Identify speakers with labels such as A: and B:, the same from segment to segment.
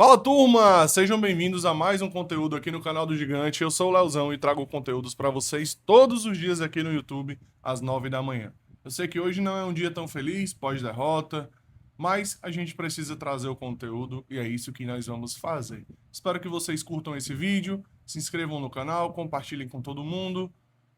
A: Fala, turma! Sejam bem-vindos a mais um conteúdo aqui no canal do Gigante. Eu sou o Leozão e trago conteúdos para vocês todos os dias aqui no YouTube, às 9 da manhã. Eu sei que hoje não é um dia tão feliz, pós-derrota, mas a gente precisa trazer o conteúdo e é isso que nós vamos fazer. Espero que vocês curtam esse vídeo, se inscrevam no canal, compartilhem com todo mundo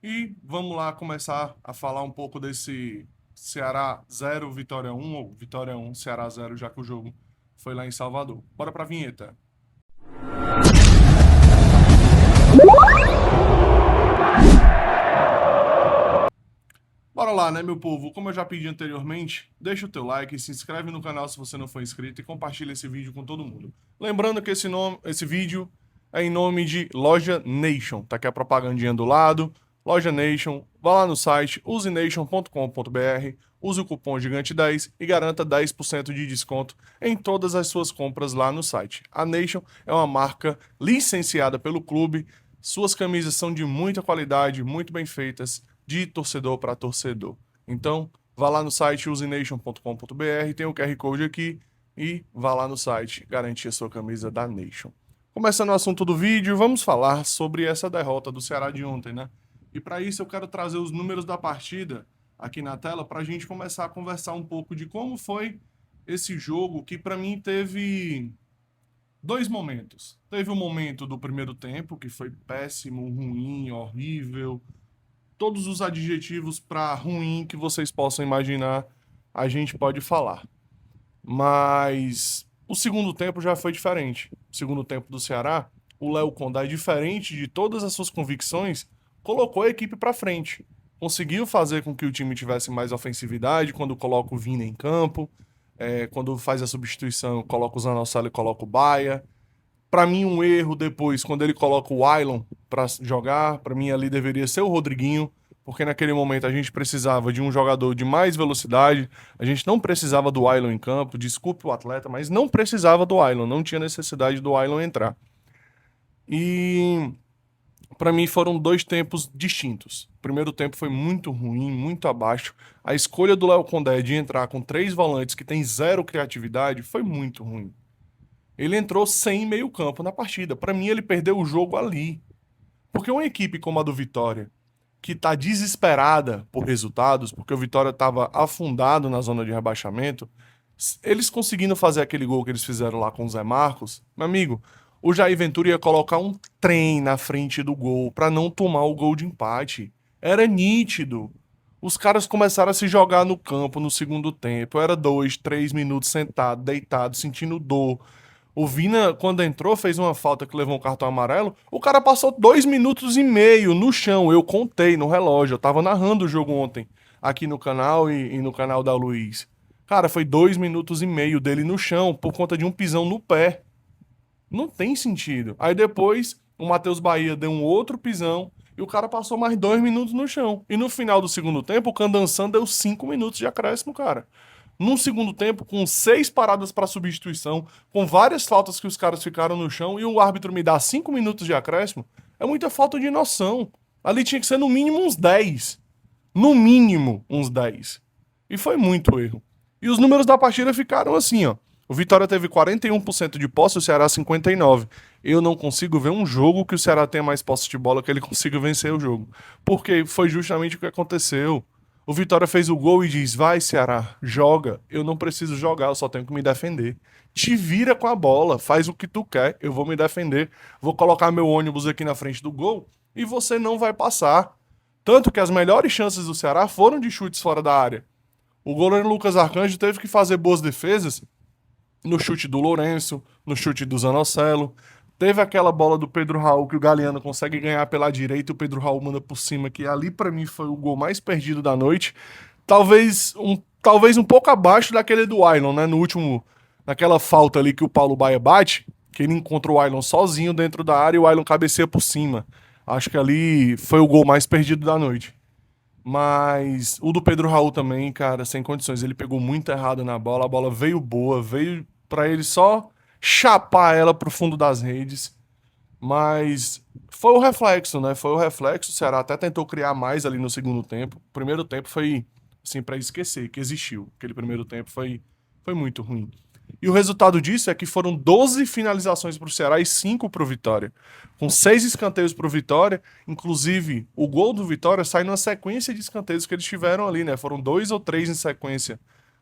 A: e vamos lá começar a falar um pouco desse Ceará 0, Vitória 1, ou Vitória 1, Ceará 0, já que o jogo foi lá em Salvador. Bora pra vinheta. Bora lá, né, meu povo? Como eu já pedi anteriormente, deixa o teu like, se inscreve no canal se você não for inscrito e compartilha esse vídeo com todo mundo. Lembrando que esse vídeo é em nome de Loja Nation. Tá aqui a propagandinha do lado. Loja Nation, vá lá no site usenation.com.br, use o cupom GIGANTE10 e garanta 10% de desconto em todas as suas compras lá no site. A Nation é uma marca licenciada pelo clube, suas camisas são de muita qualidade, muito bem feitas, de torcedor para torcedor. Então, vá lá no site usenation.com.br, tem o QR Code aqui e vá lá no site garantir a sua camisa da Nation. Começando o assunto do vídeo, vamos falar sobre essa derrota do Ceará de ontem, né? E para isso eu quero trazer os números da partida aqui na tela para a gente começar a conversar um pouco de como foi esse jogo que para mim teve dois momentos. Teve o momento do primeiro tempo que foi péssimo, ruim, horrível, todos os adjetivos para ruim que vocês possam imaginar, a gente pode falar. Mas o segundo tempo já foi diferente. O segundo tempo do Ceará, o Léo Condá, diferente de todas as suas convicções, colocou a equipe para frente. Conseguiu fazer com que o time tivesse mais ofensividade quando coloca o Vina em campo, quando faz a substituição, coloca o Zanocelo e coloca o Baia. Para mim, um erro depois, quando ele coloca o Ailon para jogar, para mim ali deveria ser o Rodriguinho, porque naquele momento a gente precisava de um jogador de mais velocidade, a gente não precisava do Ailon em campo, desculpe o atleta, mas não precisava do Ailon, não tinha necessidade do Ailon entrar. E para mim foram dois tempos distintos. O primeiro tempo foi muito ruim, muito abaixo. A escolha do Léo Condé de entrar com três volantes que tem zero criatividade foi muito ruim. Ele entrou sem meio campo na partida. Para mim, ele perdeu o jogo ali. Porque uma equipe como a do Vitória, que está desesperada por resultados, porque o Vitória estava afundado na zona de rebaixamento, eles conseguindo fazer aquele gol que eles fizeram lá com o Zé Marcos, meu amigo, o Jair Ventura ia colocar um trem na frente do gol para não tomar o gol de empate. Era nítido. Os caras começaram a se jogar no campo no segundo tempo. Era 2, 3 minutos sentado, deitado, sentindo dor. O Vina, quando entrou, fez uma falta que levou um cartão amarelo. O cara passou 2 minutos e meio no chão. Eu contei no relógio. Eu tava narrando o jogo ontem, aqui no canal e no canal da Luiz. Cara, foi 2 minutos e meio dele no chão por conta de um pisão no pé. Não tem sentido. Aí depois, o Matheus Bahia deu um outro pisão e o cara passou mais 2 minutos no chão. E no final do segundo tempo, o Candançan deu 5 minutos de acréscimo, cara. Num segundo tempo, com 6 paradas para substituição, com várias faltas que os caras ficaram no chão e o árbitro me dá 5 minutos de acréscimo, é muita falta de noção. Ali tinha que ser no mínimo uns 10. No mínimo uns 10. E foi muito erro. E os números da partida ficaram assim, ó. O Vitória teve 41% de posse, o Ceará 59%. Eu não consigo ver um jogo que o Ceará tenha mais posse de bola que ele consiga vencer o jogo. Porque foi justamente o que aconteceu. O Vitória fez o gol e diz: vai, Ceará, joga. Eu não preciso jogar, eu só tenho que me defender. Te vira com a bola, faz o que tu quer, eu vou me defender. Vou colocar meu ônibus aqui na frente do gol e você não vai passar. Tanto que as melhores chances do Ceará foram de chutes fora da área. O goleiro Lucas Arcanjo teve que fazer boas defesas no chute do Lourenço, no chute do Zanocelo. Teve aquela bola do Pedro Raul que o Galeano consegue ganhar pela direita e o Pedro Raul manda por cima, que ali pra mim foi o gol mais perdido da noite. Talvez um pouco abaixo daquele do Ailon, né? No último, naquela falta ali que o Paulo Baia bate, que ele encontra o Ailon sozinho dentro da área e o Ailon cabeceia por cima. Acho que ali foi o gol mais perdido da noite. Mas o do Pedro Raul também, cara, sem condições. Ele pegou muito errado na bola, a bola veio boa, veio pra ele só chapar ela pro fundo das redes. Mas foi o reflexo, né? Foi o reflexo. O Ceará até tentou criar mais ali no segundo tempo. O primeiro tempo foi, assim, pra esquecer que existiu. Aquele primeiro tempo foi muito ruim. E o resultado disso é que foram 12 finalizações para o Ceará e 5 para o Vitória. Com 6 escanteios para o Vitória, inclusive o gol do Vitória sai numa sequência de escanteios que eles tiveram ali, né? Foram 2 ou 3 em sequência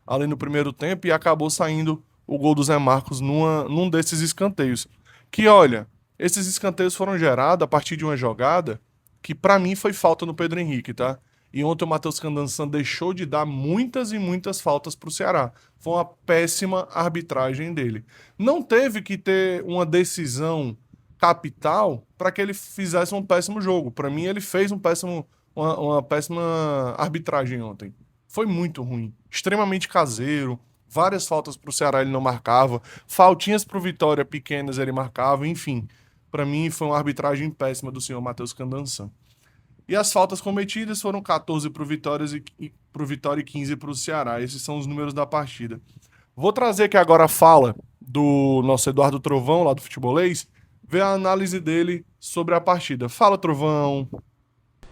A: ali no primeiro tempo e acabou saindo o gol do Zé Marcos num desses escanteios. Que olha, esses escanteios foram gerados a partir de uma jogada que para mim foi falta no Pedro Henrique, tá? E ontem o Matheus Candançan deixou de dar muitas e muitas faltas para o Ceará. Foi uma péssima arbitragem dele. Não teve que ter uma decisão capital para que ele fizesse um péssimo jogo. Para mim, ele fez uma péssima arbitragem ontem. Foi muito ruim. Extremamente caseiro. Várias faltas para o Ceará ele não marcava. Faltinhas para o Vitória pequenas ele marcava. Enfim, para mim foi uma arbitragem péssima do senhor Matheus Candançan. E as faltas cometidas foram 14 para o Vitória e 15 para o Ceará. Esses são os números da partida. Vou trazer aqui agora a fala do nosso Eduardo Trovão, lá do Futebolês, ver a análise dele sobre a partida. Fala, Trovão.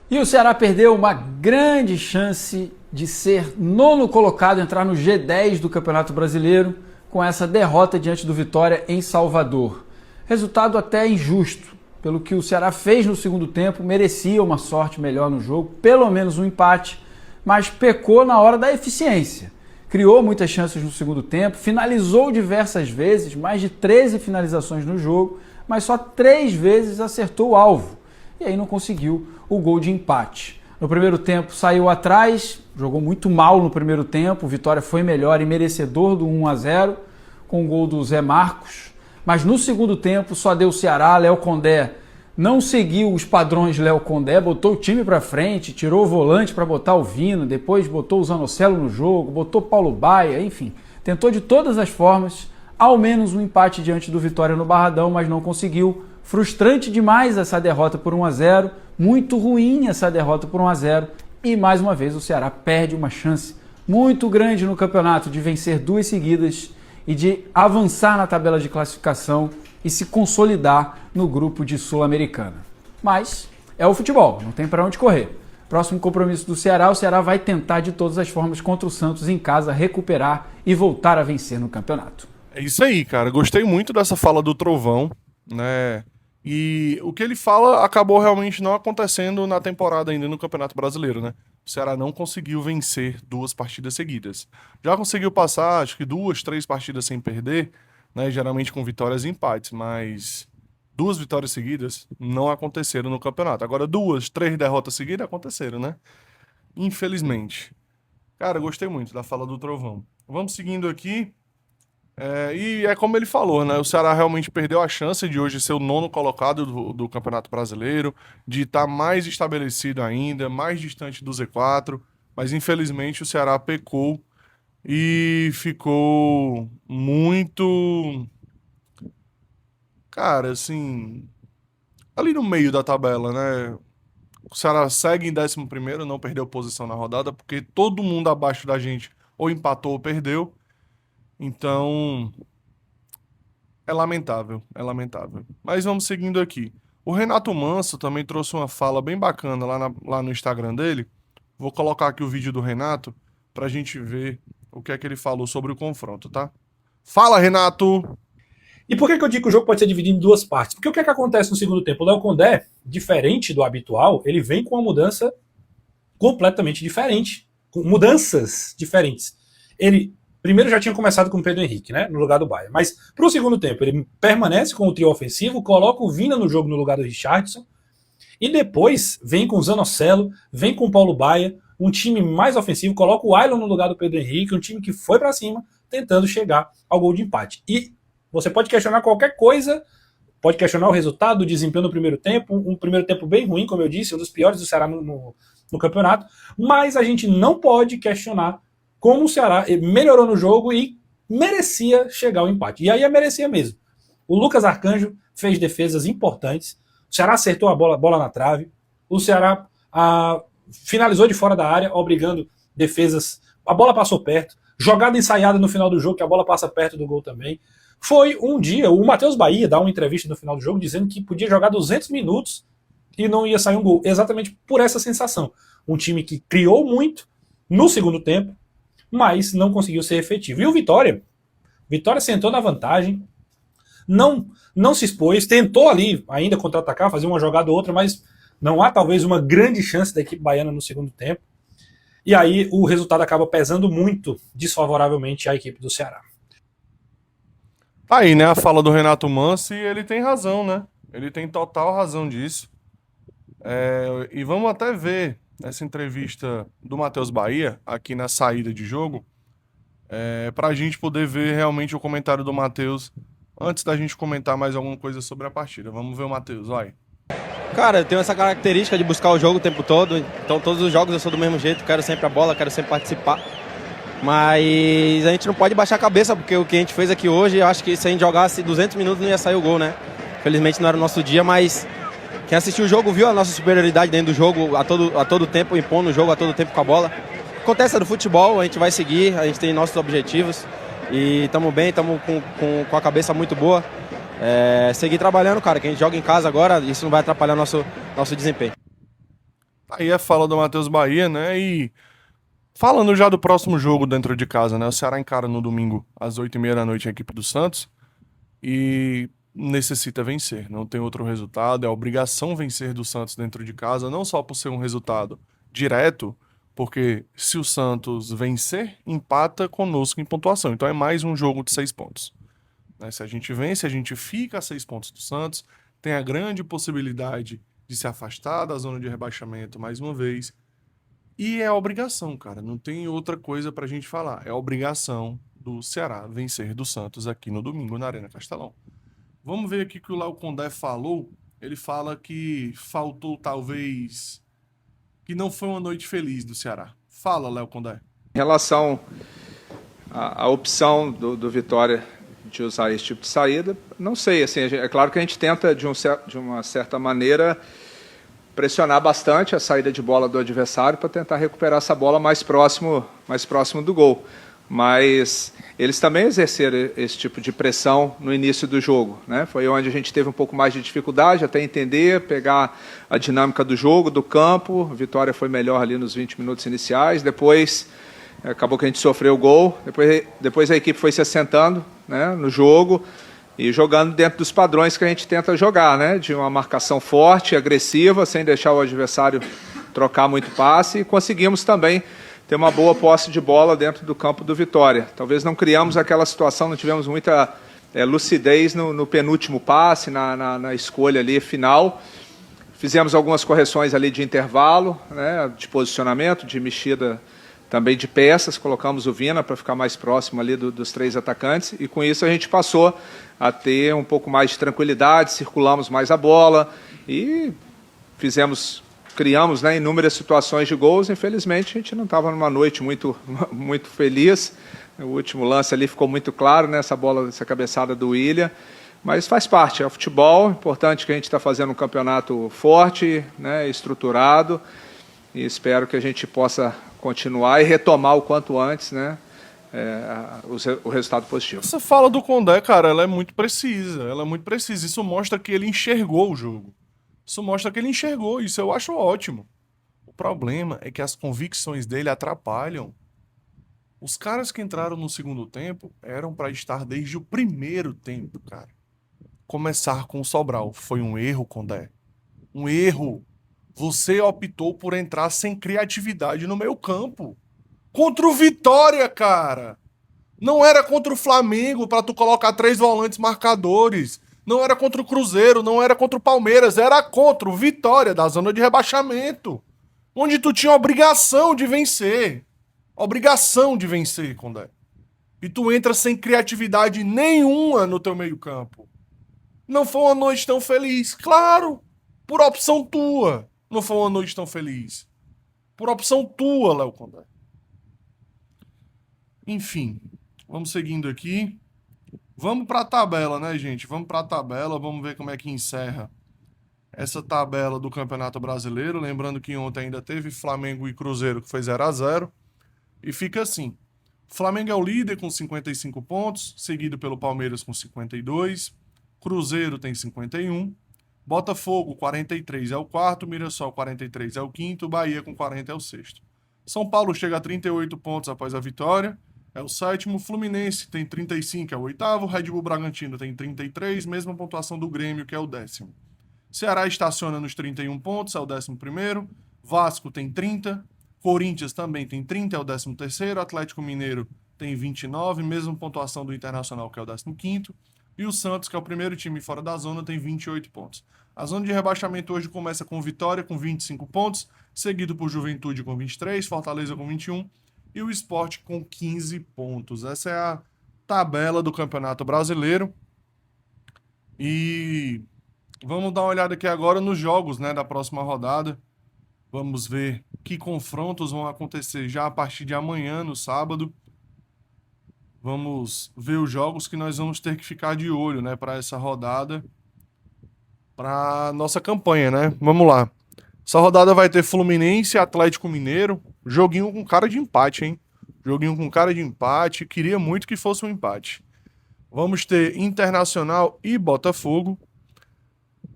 B: E o Ceará perdeu uma grande chance de ser nono colocado, entrar no G10 do Campeonato Brasileiro, com essa derrota diante do Vitória em Salvador. Resultado até injusto. Pelo que o Ceará fez no segundo tempo, merecia uma sorte melhor no jogo, pelo menos um empate, mas pecou na hora da eficiência. Criou muitas chances no segundo tempo, finalizou diversas vezes, mais de 13 finalizações no jogo, mas só 3 vezes acertou o alvo. E aí não conseguiu o gol de empate. No primeiro tempo saiu atrás, jogou muito mal no primeiro tempo, o Vitória foi melhor e merecedor do 1-0, com o gol do Zé Marcos. Mas no segundo tempo só deu o Ceará. Léo Condé não seguiu os padrões Léo Condé, botou o time para frente, tirou o volante para botar o Vina, depois botou o Zanocelo no jogo, botou Paulo Baia, enfim. Tentou de todas as formas, ao menos um empate diante do Vitória no Barradão, mas não conseguiu. Frustrante demais essa derrota por 1-0, muito ruim essa derrota por 1-0. E mais uma vez o Ceará perde uma chance muito grande no campeonato de vencer 2 seguidas e de avançar na tabela de classificação e se consolidar no grupo de Sul-Americana. Mas é o futebol, não tem para onde correr. Próximo compromisso do Ceará, o Ceará vai tentar de todas as formas contra o Santos em casa recuperar e voltar a vencer no campeonato.
A: É isso aí, cara. Gostei muito dessa fala do Trovão, né? E o que ele fala acabou realmente não acontecendo na temporada ainda no Campeonato Brasileiro, né? O Ceará não conseguiu vencer 2 partidas seguidas. Já conseguiu passar, acho que 2, 3 partidas sem perder, né? Geralmente com vitórias e empates, mas 2 vitórias seguidas não aconteceram no campeonato. Agora 2, 3 derrotas seguidas aconteceram, né? Infelizmente. Cara, gostei muito da fala do Trovão. Vamos seguindo aqui. E é como ele falou, né? O Ceará realmente perdeu a chance de hoje ser o 9º colocado do Campeonato Brasileiro, de estar mais estabelecido ainda, mais distante do Z4, mas infelizmente o Ceará pecou e ficou muito, cara, assim, ali no meio da tabela, né? O Ceará segue em 11º, não perdeu posição na rodada, porque todo mundo abaixo da gente ou empatou ou perdeu. Então, é lamentável, é lamentável. Mas vamos seguindo aqui. O Renato Manso também trouxe uma fala bem bacana lá no Instagram dele. Vou colocar aqui o vídeo do Renato pra gente ver o que é que ele falou sobre o confronto, tá? Fala, Renato!
C: E por que eu digo que o jogo pode ser dividido em 2 partes? Porque o que é que acontece no segundo tempo? O Léo Condé, diferente do habitual, ele vem com uma mudança completamente diferente. Com mudanças diferentes. Ele primeiro já tinha começado com o Pedro Henrique, né, no lugar do Baia. Mas para o segundo tempo ele permanece com o trio ofensivo, coloca o Vina no jogo no lugar do Richardson, e depois vem com o Zanocelo, vem com o Paulo Baia, um time mais ofensivo, coloca o Ailon no lugar do Pedro Henrique, um time que foi para cima, tentando chegar ao gol de empate. E você pode questionar qualquer coisa, pode questionar o resultado, o desempenho no primeiro tempo, um primeiro tempo bem ruim, como eu disse, um dos piores do Ceará no campeonato, mas a gente não pode questionar como o Ceará melhorou no jogo e merecia chegar ao empate. E aí merecia mesmo. O Lucas Arcanjo fez defesas importantes, o Ceará acertou a bola na trave, o Ceará finalizou de fora da área, obrigando defesas, a bola passou perto, jogada ensaiada no final do jogo, que a bola passa perto do gol também. Foi um dia, o Matheus Bahia dá uma entrevista no final do jogo dizendo que podia jogar 200 minutos e não ia sair um gol, exatamente por essa sensação. Um time que criou muito no segundo tempo, mas não conseguiu ser efetivo. E o Vitória, Vitória sentou na vantagem, não se expôs, tentou ali ainda contra-atacar, fazer uma jogada ou outra, mas não há talvez uma grande chance da equipe baiana no segundo tempo. E aí o resultado acaba pesando muito desfavoravelmente à equipe do Ceará.
A: Aí, né, a fala do Renato Mansi, ele tem razão, né? Ele tem total razão disso. E vamos até ver essa entrevista do Matheus Bahia, aqui na saída de jogo, pra gente poder ver realmente o comentário do Matheus antes da gente comentar mais alguma coisa sobre a partida. Vamos ver o Matheus, vai.
D: Cara, eu tenho essa característica de buscar o jogo o tempo todo, então todos os jogos eu sou do mesmo jeito, quero sempre a bola, quero sempre participar. Mas a gente não pode baixar a cabeça, porque o que a gente fez aqui hoje, eu acho que se a gente jogasse 200 minutos não ia sair o gol, né? Felizmente não era o nosso dia, mas quem assistiu o jogo viu a nossa superioridade dentro do jogo, a todo tempo, impondo o jogo a todo tempo com a bola. Acontece do futebol, a gente vai seguir, a gente tem nossos objetivos e estamos bem, estamos com a cabeça muito boa. Seguir trabalhando, cara, que a gente joga em casa agora, isso não vai atrapalhar nosso desempenho.
A: Aí a fala do Matheus Bahia, né? E falando já do próximo jogo dentro de casa, né? O Ceará encara no domingo às 8h30 da noite a equipe do Santos e necessita vencer, não tem outro resultado, é obrigação vencer do Santos dentro de casa, não só por ser um resultado direto, porque se o Santos vencer, empata conosco em pontuação, então é mais um jogo de 6 pontos. Se a gente vence, a gente fica a 6 pontos do Santos, tem a grande possibilidade de se afastar da zona de rebaixamento mais uma vez. E é obrigação, cara. Não tem outra coisa pra gente falar. É obrigação do Ceará vencer do Santos aqui no domingo na Arena Castelão. Vamos ver aqui o que o Léo Condé falou. Ele fala que faltou talvez... que não foi uma noite feliz do Ceará. Fala, Léo Condé.
E: Em relação à opção do Vitória de usar esse tipo de saída, não sei, assim, é claro que a gente tenta de uma certa maneira pressionar bastante a saída de bola do adversário para tentar recuperar essa bola mais próximo do gol, mas eles também exerceram esse tipo de pressão no início do jogo, né? Foi onde a gente teve um pouco mais de dificuldade até entender, pegar a dinâmica do jogo, do campo. A Vitória foi melhor ali nos 20 minutos iniciais, depois acabou que a gente sofreu o gol, depois a equipe foi se assentando, né, no jogo e jogando dentro dos padrões que a gente tenta jogar, né, de uma marcação forte, agressiva, sem deixar o adversário trocar muito passe, e conseguimos também ter uma boa posse de bola dentro do campo do Vitória. Talvez não criamos aquela situação, não tivemos muita lucidez no penúltimo passe, na escolha ali final. Fizemos algumas correções ali de intervalo, né, de posicionamento, de mexida também de peças, colocamos o Vina para ficar mais próximo ali dos 3 atacantes, e com isso a gente passou a ter um pouco mais de tranquilidade, circulamos mais a bola e criamos, né, inúmeras situações de gols. Infelizmente a gente não estava numa noite muito feliz, o último lance ali ficou muito claro, né, essa cabeçada do William, mas faz parte, é o futebol, importante que a gente está fazendo um campeonato forte, né, estruturado, e espero que a gente possa continuar e retomar o quanto antes, né, o resultado positivo.
A: Essa fala do Condé, cara, ela é muito precisa. Isso mostra que ele enxergou o jogo. Isso eu acho ótimo. O problema é que as convicções dele atrapalham. Os caras que entraram no segundo tempo eram pra estar desde o primeiro tempo, cara. Começar com o Sobral foi um erro, Condé. Um erro. Você optou por entrar sem criatividade no meio campo. Contra o Vitória, cara. Não era contra o Flamengo pra tu colocar 3 volantes marcadores. Não era contra o Cruzeiro, não era contra o Palmeiras. Era contra o Vitória da zona de rebaixamento. Onde tu tinha obrigação de vencer. Obrigação de vencer, Condé. E tu entra sem criatividade nenhuma no teu meio campo. Não foi uma noite tão feliz. Claro, por opção tua. Não foi uma noite tão feliz. Por opção tua, Léo Condé. Enfim, vamos seguindo aqui. Vamos pra tabela, né, gente? Vamos pra tabela, vamos ver como é que encerra essa tabela do Campeonato Brasileiro. Lembrando que ontem ainda teve Flamengo e Cruzeiro, que foi 0-0. E fica assim. Flamengo é o líder com 55 pontos, seguido pelo Palmeiras com 52. Cruzeiro tem 51. Botafogo, 43 é o quarto, Mirassol, 43 é o quinto, Bahia com 40 é o sexto. São Paulo chega a 38 pontos após a vitória, é o sétimo. Fluminense tem 35, é o oitavo. Red Bull Bragantino tem 33, mesma pontuação do Grêmio, que é o 10º. Ceará estaciona nos 31 pontos, é o 11º. Vasco tem 30. Corinthians também tem 30, é o 13º. Atlético Mineiro tem 29, mesma pontuação do Internacional, que é o 15º. E o Santos, que é o primeiro time fora da zona, tem 28 pontos. A zona de rebaixamento hoje começa com Vitória, com 25 pontos, seguido por Juventude com 23, Fortaleza com 21 e o Sport com 15 pontos. Essa é a tabela do Campeonato Brasileiro. E vamos dar uma olhada aqui agora nos jogos, né, da próxima rodada. Vamos ver que confrontos vão acontecer já a partir de amanhã, no sábado. Vamos ver os jogos que nós vamos ter que ficar de olho, né, para essa rodada, para nossa campanha, né? Vamos lá. Essa rodada vai ter Fluminense e Atlético Mineiro. Joguinho com cara de empate, hein? Joguinho com cara de empate. Queria muito que fosse um empate. Vamos ter Internacional e Botafogo.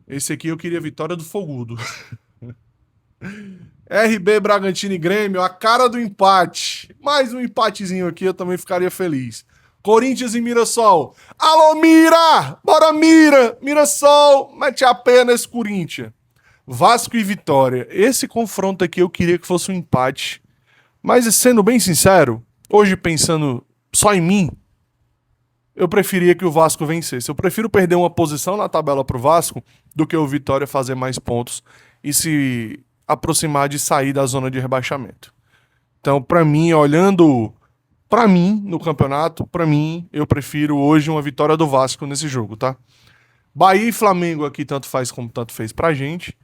A: Esse aqui eu queria vitória do Fogudo. RB, Bragantino e Grêmio, a cara do empate. Mais um empatezinho aqui, eu também ficaria feliz. Corinthians e Mirassol. Alô, Mira! Bora, Mira! Mirassol, mete a pé nesse Corinthians. Vasco e Vitória. Esse confronto aqui eu queria que fosse um empate. Mas, sendo bem sincero, hoje pensando só em mim, eu preferia que o Vasco vencesse. Eu prefiro perder uma posição na tabela pro Vasco do que o Vitória fazer mais pontos e se aproximar de sair da zona de rebaixamento. Então, pra mim, olhando pra mim no campeonato, pra mim, eu prefiro hoje uma vitória do Vasco nesse jogo, tá? Bahia e Flamengo aqui tanto faz como tanto fez pra gente.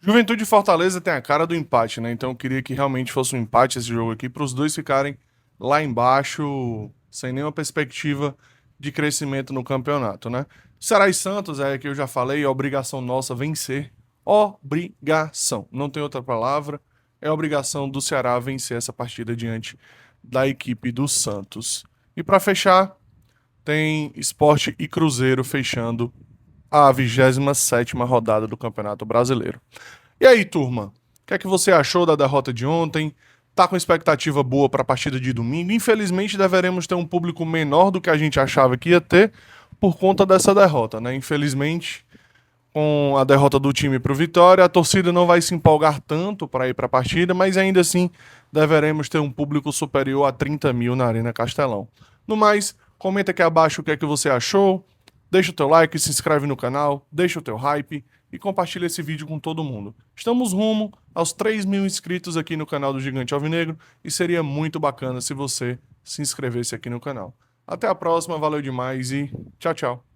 A: Juventude e Fortaleza tem a cara do empate, né? Então eu queria que realmente fosse um empate esse jogo aqui, para os dois ficarem lá embaixo, sem nenhuma perspectiva de crescimento no campeonato, né? Ceará e Santos, é que eu já falei, é obrigação nossa vencer. Obrigação, não tem outra palavra. É obrigação do Ceará vencer essa partida diante da equipe do Santos. E para fechar, tem Sport e Cruzeiro fechando a 27ª rodada do Campeonato Brasileiro. E aí, turma? O que é que você achou da derrota de ontem? Tá com expectativa boa para a partida de domingo? Infelizmente, deveremos ter um público menor do que a gente achava que ia ter por conta dessa derrota, né? Infelizmente, com a derrota do time para o Vitória, a torcida não vai se empolgar tanto para ir para a partida, mas ainda assim deveremos ter um público superior a 30 mil na Arena Castelão. No mais, comenta aqui abaixo o que é que você achou, deixa o teu like, se inscreve no canal, deixa o teu hype e compartilha esse vídeo com todo mundo. Estamos rumo aos 3.000 inscritos aqui no canal do Gigante Alvinegro e seria muito bacana se você se inscrevesse aqui no canal. Até a próxima, valeu demais e tchau, tchau.